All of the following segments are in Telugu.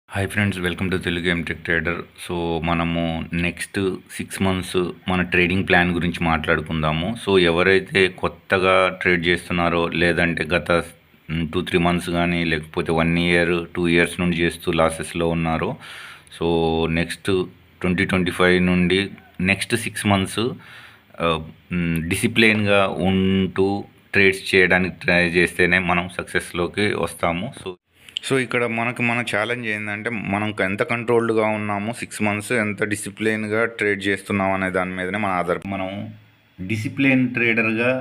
Hi friends, welcome to Telugu MTech trader. So మనము నెక్స్ట్ 6 మంత్స్ మన ట్రేడింగ్ ప్లాన్ గురించి మాట్లాడుకుందాము. సో ఎవరైతే కొత్తగా ట్రేడ్ చేస్తున్నారో, లేదంటే గత 2-3 మంత్స్ కానీ, లేకపోతే 1 ఇయర్ 2 ఇయర్స్ నుండి చేస్తూ లాసెస్లో ఉన్నారో, సో నెక్స్ట్ 2025 నుండి నెక్స్ట్ 6 మంత్స్ డిసిప్లిన్గా ఉంటూ ట్రేడ్స్ చేయడానికి ట్రై చేస్తేనే మనం సక్సెస్లోకి వస్తాము. సో ఇక్కడ మన ఛాలెంజ్ ఏంటంటే, మనం ఎంత కంట్రోల్డ్గా ఉన్నాము 6 మంత్స్, ఎంత డిసిప్లిన్గా ట్రేడ్ చేస్తున్నాం అనే దాని మీదనే మనం డిసిప్లిన్ ట్రేడర్గా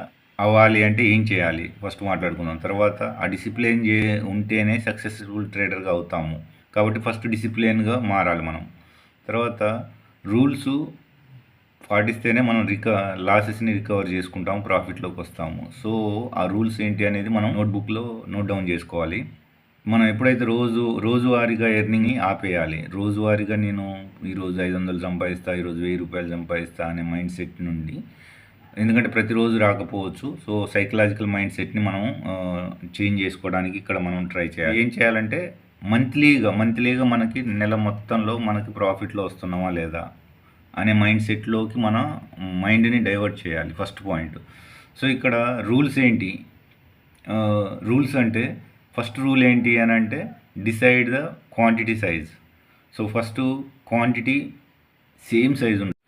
అవ్వాలి అంటే ఏం చేయాలి ఫస్ట్ మాట్లాడుకుందాం. తర్వాత ఆ డిసిప్లిన్ ఉంటేనే సక్సెస్ఫుల్ ట్రేడర్గా అవుతాము. కాబట్టి ఫస్ట్ డిసిప్లిన్గా మారాలి మనం. తర్వాత రూల్స్ పాటిస్తేనే మనం లాసెస్ని రికవర్ చేసుకుంటాము, ప్రాఫిట్లోకి వస్తాము. సో ఆ రూల్స్ ఏంటి అనేది మనం నోట్బుక్లో నోట్ డౌన్ చేసుకోవాలి. మనం ఎప్పుడైతే రోజువారీగా ఎర్నింగ్ని ఆపేయాలి. రోజువారీగా నేను ఈరోజు 500 సంపాదిస్తా, ఈరోజు 1000 రూపాయలు సంపాదిస్తా అనే మైండ్ సెట్ నుండి, ఎందుకంటే ప్రతిరోజు రాకపోవచ్చు. సో సైకలాజికల్ మైండ్ సెట్ని మనం చేంజ్ చేసుకోవడానికి ఇక్కడ మనం ట్రై చేయాలి. ఏం చేయాలంటే మంత్లీగా మనకి నెల మొత్తంలో మనకి ప్రాఫిట్లో వస్తున్నామా లేదా అనే మైండ్ సెట్లోకి మన మైండ్ని డైవర్ట్ చేయాలి, ఫస్ట్ పాయింట్. సో ఇక్కడ రూల్స్ ఏంటి? రూల్స్ అంటే ఫస్ట్ రూల్ ఏంటి అని అంటే, decide the quantity size. So first quantity same size ఉంటుంది.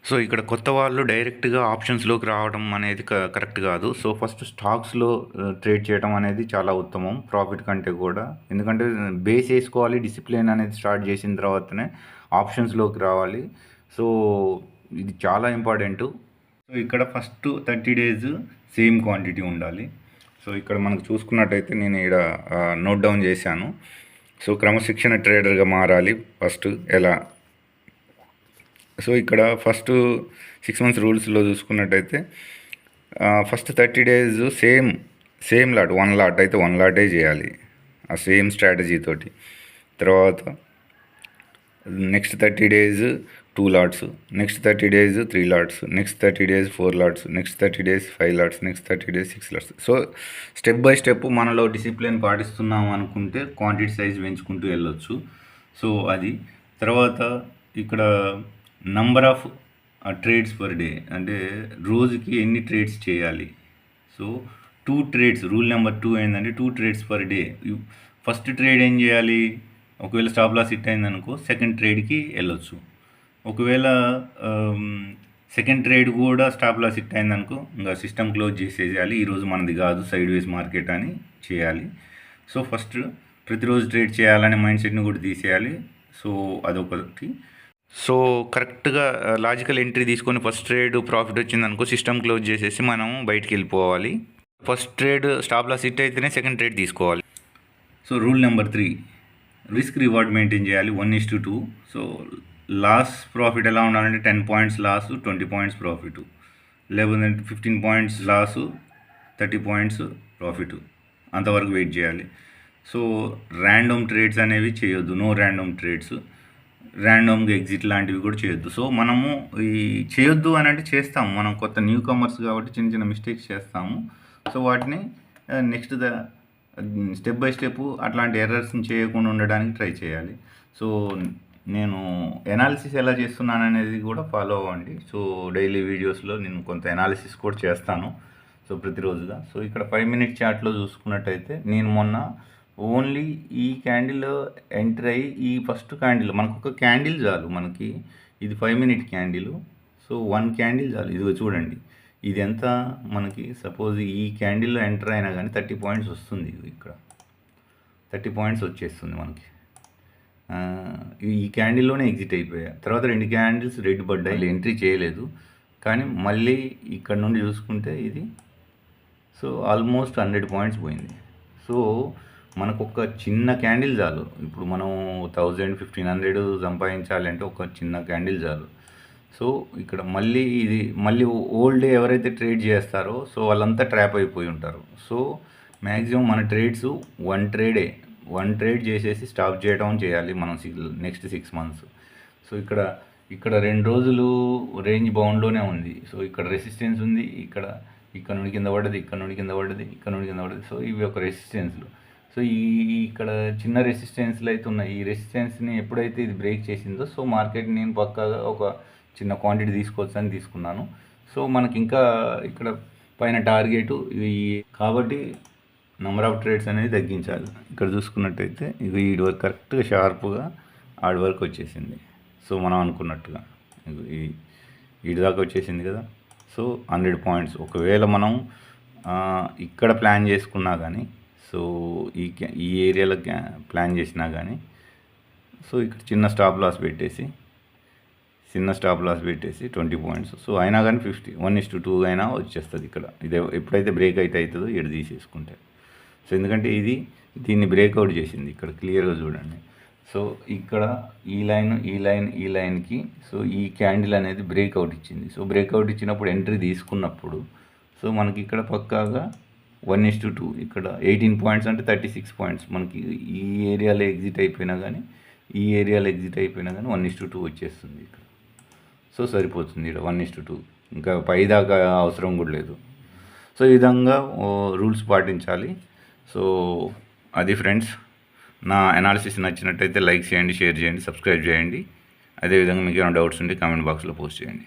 సో ఇక్కడ కొత్త వాళ్ళు డైరెక్ట్గా ఆప్షన్స్లోకి రావడం అనేది కరెక్ట్ కాదు. సో ఫస్ట్ స్టాక్స్లో ట్రేడ్ చేయడం అనేది చాలా ఉత్తమం, ప్రాఫిట్ కంటే కూడా. ఎందుకంటే బేస్ వేసుకోవాలి, డిసిప్లిన్ అనేది స్టార్ట్ చేసిన తర్వాతనే ఆప్షన్స్లోకి రావాలి. సో ఇది చాలా ఇంపార్టెంట్. సో ఇక్కడ ఫస్ట్ 30 days సేమ్ క్వాంటిటీ ఉండాలి. సో ఇక్కడ మనకు చూసుకున్నట్టయితే నేను ఇక్కడ నోట్ డౌన్ చేశాను. సో క్రమశిక్షణ ట్రేడర్గా మారాలి ఫస్ట్ ఎలా. సో ఇక్కడ ఫస్ట్ 6 months రూల్స్లో చూసుకున్నట్టయితే, first 30 days same lot, 1 lot అయితే 1 lot చేయాలి ఆ సేమ్ స్ట్రాటజీ తోటి. తర్వాత next 30 days 2 lots, next 30 days 3 lots, next 30 days 4 lots, next 30 days 5 lots, next 30 days 6 lots. So step by step మనలో డిసిప్లిన్ పాటిస్తున్నాం అనుకుంటే క్వాంటిటీ సైజ్ పెంచుకుంటూ వెళ్ళొచ్చు. సో అది. తర్వాత ఇక్కడ number of trades per day, అంటే రోజుకి ఎన్ని ట్రేడ్స్ చేయాలి. సో 2 trades, రూల్ నెంబర్ 2 ఏంటంటే 2 trades per day. First trade ఏం చేయాలి? ఒకవేళ స్టాప్ లాస్ హిట్ అయిందనుకో, సెకండ్ ట్రేడ్కి వెళ్ళొచ్చు. ఒకవేళ సెకండ్ ట్రేడ్ కూడా స్టాప్ లాస్ హిట్ అయిందనుకో, ఇంకా సిస్టమ్ క్లోజ్ చేసేయాలి. ఈరోజు మనది కాదు, సైడ్ వేస్ మార్కెట్ అని చేయాలి. సో ఫస్ట్ ప్రతిరోజు ట్రేడ్ చేయాలనే మైండ్ సెట్ని కూడా తీసేయాలి. సో అదొకటి. సో కరెక్ట్గా లాజికల్ ఎంట్రీ తీసుకొని ఫస్ట్ ట్రేడ్ ప్రాఫిట్ వచ్చిందనుకో, సిస్టమ్ క్లోజ్ చేసేసి మనం బయటికి వెళ్ళిపోవాలి. First trade stop loss hit అయితేనే సెకండ్ ట్రేడ్ తీసుకోవాలి. So rule number 3, risk reward maintain చేయాలి 1:2. సో లాస్ ప్రాఫిట్ ఎలా ఉండాలంటే 10 points లాస్, 20 points ప్రాఫిట్, లేకపోతే 15 points లాసు, 30 points ప్రాఫిట్, అంతవరకు వెయిట్ చేయాలి. సో ర్యాండమ్ ట్రేడ్స్ అనేవి చేయొద్దు, నో ర్యాండమ్ ట్రేడ్స్. ర్యాండమ్గా ఎగ్జిట్ లాంటివి కూడా చేయొద్దు. సో మనము ఈ చేయొద్దు అని అంటే చేస్తాము, మనం కొత్త న్యూ కమర్స్ కాబట్టి చిన్న మిస్టేక్స్ చేస్తాము. సో వాటిని నెక్స్ట్ స్టెప్ బై స్టెప్ అట్లాంటి ఎర్రర్స్ని చేయకుండా ఉండడానికి ట్రై చేయాలి. సో నేను ఎనాలిసిస్ ఎలా చేస్తున్నాను అనేది కూడా ఫాలో అవ్వండి. సో డైలీ వీడియోస్లో నేను కొంత ఎనాలిసిస్ కూడా చేస్తాను, సో ప్రతిరోజుగా. సో ఇక్కడ 5-minute చార్ట్లో చూసుకున్నట్టయితే, నేను మొన్న ఓన్లీ ఈ క్యాండిల్ ఎంటర్ అయ్యి, ఈ ఫస్ట్ క్యాండిల్ మనకు ఒక క్యాండిల్ చాలు, మనకి ఇది 5-minute క్యాండిల్. సో 1 candle చాలు. ఇదిగో చూడండి, ఇది ఎంత మనకి, సపోజ్ ఈ క్యాండిల్లో ఎంటర్ అయినా కానీ 30 points వస్తుంది. ఇక్కడ 30 points వచ్చేస్తుంది మనకి. ఈ క్యాండిల్లోనే ఎగ్జిట్ అయిపోయా. తర్వాత 2 candles రెడ్ పడ్డాయి, ఎంట్రీ చేయలేదు. కానీ మళ్ళీ ఇక్కడ నుండి చూసుకుంటే ఇది, సో ఆల్మోస్ట్ 100 points పోయింది. సో మనకు ఒక చిన్న క్యాండిల్ చాలు. ఇప్పుడు మనం 1000-1500 సంపాదించాలంటే ఒక చిన్న క్యాండిల్ చాలు. సో ఇక్కడ మళ్ళీ ఓల్డ్ డే ఎవరైతే ట్రేడ్ చేస్తారో, సో వాళ్ళంతా ట్రాప్ అయిపోయి ఉంటారు. సో మ్యాక్సిమం మన ట్రేడ్స్ 1 trade చేసేసి స్టాప్ చేయడం చేయాలి మనం నెక్స్ట్ 6 months. సో ఇక్కడ 2 రోజులు రేంజ్ బౌండ్లోనే ఉంది. సో ఇక్కడ రెసిస్టెన్స్ ఉంది, ఇక్కడ నుండి కింద పడ్డది, ఇక్కడ నుండి కింద పడ్డది, ఇక్కడ నుండి కింద పడ్డది. సో ఇవి ఒక రెసిస్టెన్స్లు. సో ఇక్కడ చిన్న రెసిస్టెన్స్లు అయితే ఉన్నాయి. ఈ రెసిస్టెన్స్ని ఎప్పుడైతే ఇది బ్రేక్ చేసిందో సో మార్కెట్ నేను పక్కాగా ఒక చిన్న క్వాంటిటీ తీసుకోవచ్చని తీసుకున్నాను. సో మనకి ఇంకా ఇక్కడ పైన టార్గెట్ ఇవి కాబట్టి నెంబర్ ఆఫ్ ట్రేడ్స్ అనేది తగ్గించాలి. ఇక్కడ చూసుకున్నట్టయితే ఇది ఈడి వరకు కరెక్ట్గా షార్ప్గా ఆడి వరకు వచ్చేసింది. సో మనం అనుకున్నట్టుగా ఈడి దాకా వచ్చేసింది కదా. సో 100 పాయింట్స్ ఒకవేళ మనం ఇక్కడ ప్లాన్ చేసుకున్నా కానీ సో ఈ ఏరియాలో ప్లాన్ చేసినా కానీ సో ఇక్కడ చిన్న స్టాప్ లాస్ పెట్టేసి 20 పాయింట్స్. సో అయినా కానీ 1:2 అయినా వచ్చేస్తుంది ఇక్కడ. ఇదే ఎప్పుడైతే బ్రేక్ అయితే అవుతుందో ఇక్కడ తీసేసుకుంటే. సో ఎందుకంటే ఇది దీన్ని బ్రేక్అవుట్ చేసింది ఇక్కడ క్లియర్గా చూడండి. సో ఇక్కడ ఈ లైన్కి సో ఈ క్యాండిల్ అనేది బ్రేక్అవుట్ ఇచ్చింది. సో బ్రేక్అవుట్ ఇచ్చినప్పుడు ఎంట్రీ తీసుకున్నప్పుడు సో మనకి ఇక్కడ పక్కాగా 1:2 ఇక్కడ 18 పాయింట్స్ అంటే 36 పాయింట్స్ మనకి ఈ ఏరియాలో ఎగ్జిట్ అయిపోయినా కానీ 1:2 వచ్చేస్తుంది ఇక్కడ. సో సరిపోతుంది ఇక్కడ 1:2, ఇంకా పైదాకా అవసరం కూడా లేదు. సో ఈ విధంగా రూల్స్ పాటించాలి. సో అది ఫ్రెండ్స్, నా అనాలిసిస్ నచ్చినట్టయితే లైక్ చేయండి, షేర్ చేయండి, సబ్స్క్రైబ్ చేయండి. అదేవిధంగా మీకు ఏమైనా డౌట్స్ ఉంటే కామెంట్ బాక్స్లో పోస్ట్ చేయండి.